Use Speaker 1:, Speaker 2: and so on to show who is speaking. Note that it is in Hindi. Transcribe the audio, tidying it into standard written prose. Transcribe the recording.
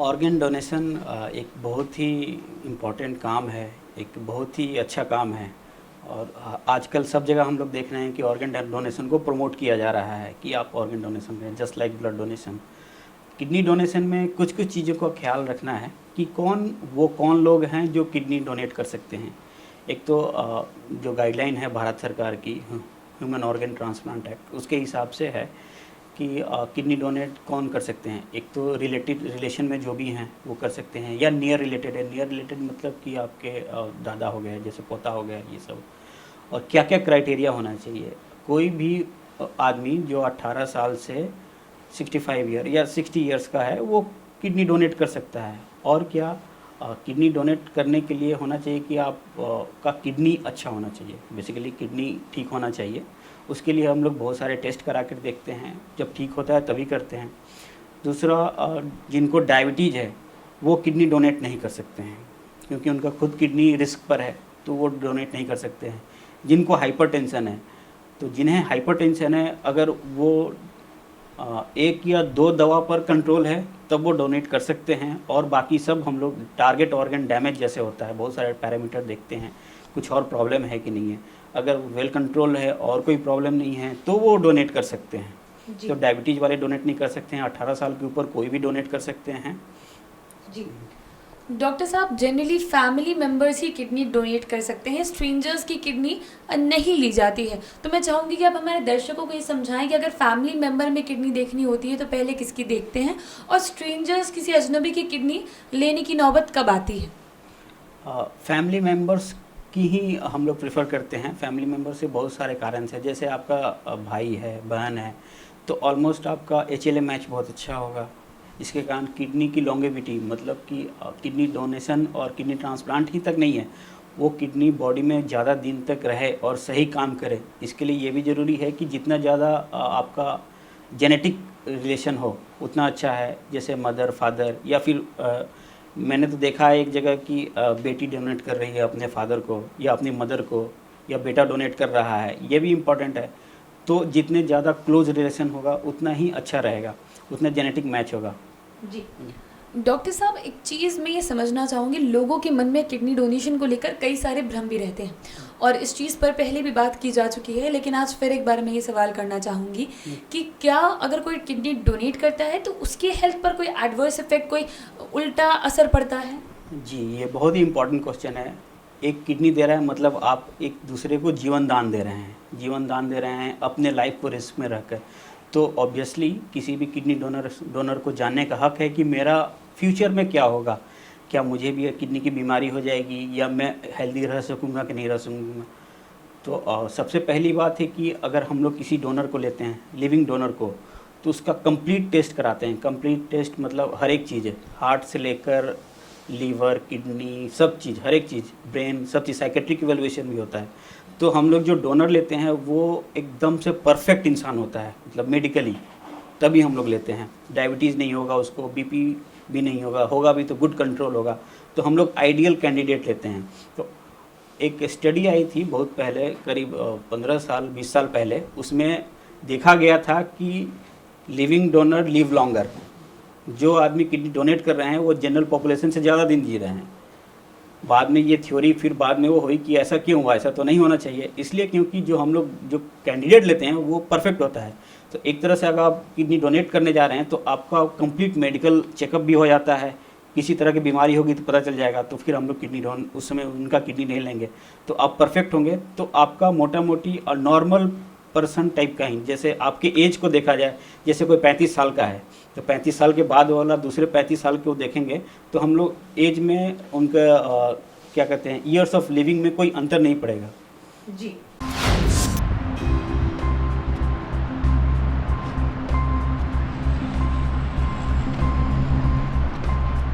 Speaker 1: ऑर्गन डोनेशन एक बहुत ही इम्पोर्टेंट काम है, एक बहुत ही अच्छा काम है। और आजकल सब जगह हम लोग देख रहे हैं कि ऑर्गन डोनेशन को प्रमोट किया जा रहा है कि आप ऑर्गन डोनेशन करें, just like blood donation. Kidney donation में कुछ कुछ चीज़ों का ख्याल रखना है कि कौन लोग हैं जो किडनी डोनेट कर सकते हैं। एक तो जो गाइडलाइन है भारत सरकार की, ह्यूमन ऑर्गन ट्रांसप्लांट एक्ट, उसके हिसाब से है कि किडनी डोनेट कौन कर सकते हैं। एक तो रिलेशन में जो भी हैं वो कर सकते हैं, या नियर रिलेटेड है। नियर रिलेटेड मतलब कि आपके दादा हो गए, जैसे पोता हो गया, ये सब। और क्या क्या क्राइटेरिया होना चाहिए। कोई भी आदमी जो 18 साल से 65 ईयर या 60 ईयर्स का है वो किडनी डोनेट कर सकता है। और क्या, किडनी डोनेट करने के लिए होना चाहिए कि आप का किडनी अच्छा होना चाहिए, बेसिकली किडनी ठीक होना चाहिए। उसके लिए हम लोग बहुत सारे टेस्ट करा कर देखते हैं, जब ठीक होता है तभी करते हैं। दूसरा, जिनको डायबिटीज़ है वो किडनी डोनेट नहीं कर सकते हैं, क्योंकि उनका खुद किडनी रिस्क पर है, तो वो डोनेट नहीं कर सकते हैं। जिनको हाइपरटेंशन है, तो जिन्हें हाइपरटेंशन है, अगर वो 1 या 2 दवा पर कंट्रोल है तब वो डोनेट कर सकते हैं। और बाकी सब हम लोग टारगेट ऑर्गन डैमेज जैसे होता है, बहुत सारे पैरामीटर देखते हैं, कुछ और प्रॉब्लम है कि नहीं है। अगर वेल कंट्रोल है और कोई प्रॉब्लम नहीं है तो वो डोनेट कर सकते हैं। तो डायबिटीज़ वाले डोनेट नहीं कर सकते हैं, 18 साल के ऊपर कोई भी डोनेट कर सकते हैं।
Speaker 2: जी डॉक्टर साहब, जनरली फैमिली मेंबर्स ही किडनी डोनेट कर सकते हैं, स्ट्रेंजर्स की किडनी नहीं ली जाती है। तो मैं चाहूँगी कि आप हमारे दर्शकों को ये समझाएं कि अगर फैमिली मेंबर में किडनी देखनी होती है तो पहले किसकी देखते हैं, और स्ट्रेंजर्स किसी अजनबी की किडनी लेने की नौबत कब आती है।
Speaker 1: फैमिली मेम्बर्स की ही हम लोग प्रेफर करते हैं। फैमिली मेम्बर से बहुत सारे कारण से, जैसे आपका भाई है, बहन है, तो ऑलमोस्ट आपका HLA मैच बहुत अच्छा होगा। इसके कारण किडनी की लॉन्गेविटी, मतलब कि किडनी डोनेशन और किडनी ट्रांसप्लांट ही तक नहीं है, वो किडनी बॉडी में ज़्यादा दिन तक रहे और सही काम करे। इसके लिए ये भी ज़रूरी है कि जितना ज़्यादा आपका जेनेटिक रिलेशन हो उतना अच्छा है। जैसे मदर, फादर, या फिर मैंने तो देखा है एक जगह कि बेटी डोनेट कर रही है अपने फादर को या अपनी मदर को, या बेटा डोनेट कर रहा है, ये भी इम्पॉर्टेंट है। तो जितने ज़्यादा क्लोज रिलेशन होगा उतना ही अच्छा रहेगा, उतना जेनेटिक मैच होगा।
Speaker 2: जी डॉक्टर साहब, एक चीज़ मैं ये समझना चाहूँगी, लोगों के मन में किडनी डोनेशन को लेकर कई सारे भ्रम भी रहते हैं, और इस चीज़ पर पहले भी बात की जा चुकी है, लेकिन आज फिर एक बार मैं ये सवाल करना चाहूँगी कि क्या अगर कोई किडनी डोनेट करता है तो उसकी हेल्थ पर कोई एडवर्स इफेक्ट, कोई उल्टा असर पड़ता है।
Speaker 1: जी, ये बहुत ही इम्पोर्टेंट क्वेश्चन है। एक किडनी दे रहा है मतलब आप एक दूसरे को जीवन दान दे रहे हैं, जीवन दान दे रहे हैं अपने लाइफ को रिस्क में रखकर। तो ऑब्वियसली किसी भी किडनी डोनर को जानने का हक है कि मेरा फ्यूचर में क्या होगा, क्या मुझे भी किडनी की बीमारी हो जाएगी, या मैं हेल्दी रह सकूँगा कि नहीं रह सकूँगा। तो सबसे पहली बात है कि अगर हम लोग किसी डोनर को लेते हैं, लिविंग डोनर को, तो उसका कंप्लीट टेस्ट कराते हैं। कंप्लीट टेस्ट मतलब हर एक चीज़ है, हार्ट से लेकर लीवर, किडनी, सब चीज़, हर एक चीज़, ब्रेन, सब चीज़। साइकेट्रिक इवैल्यूएशन भी होता है। तो हम लोग जो डोनर लेते हैं वो एकदम से परफेक्ट इंसान होता है, मतलब मेडिकली, तभी हम लोग लेते हैं। डायबिटीज़ नहीं होगा उसको, BP भी नहीं होगा, होगा भी तो गुड कंट्रोल होगा। तो हम लोग आइडियल कैंडिडेट लेते हैं। तो एक स्टडी आई थी बहुत पहले, करीब 15 साल 20 साल पहले, उसमें देखा गया था कि लिविंग डोनर लिव लॉन्गर। जो आदमी किडनी डोनेट कर रहे हैं वो जनरल पॉपुलेशन से ज़्यादा दिन जी रहे हैं। बाद में ये थ्योरी फिर बाद में वो हुई कि ऐसा क्यों हुआ, ऐसा तो नहीं होना चाहिए। इसलिए क्योंकि जो हम लोग जो कैंडिडेट लेते हैं वो परफेक्ट होता है। तो एक तरह से अगर आप किडनी डोनेट करने जा रहे हैं तो आपका कंप्लीट मेडिकल चेकअप भी हो जाता है। किसी तरह की बीमारी होगी तो पता चल जाएगा, तो फिर हम लोग किडनी उस समय उनका किडनी नहीं लेंगे। तो आप परफेक्ट होंगे तो आपका मोटा मोटी और नॉर्मल पर्सन टाइप का ही, जैसे आपके एज को देखा जाए, जैसे कोई 35 साल का है तो 35 साल के बाद वाला दूसरे 35 साल को देखेंगे तो हम लोग एज में उनका क्या कहते हैं, ईयर्स ऑफ लिविंग में कोई अंतर नहीं पड़ेगा।
Speaker 2: जी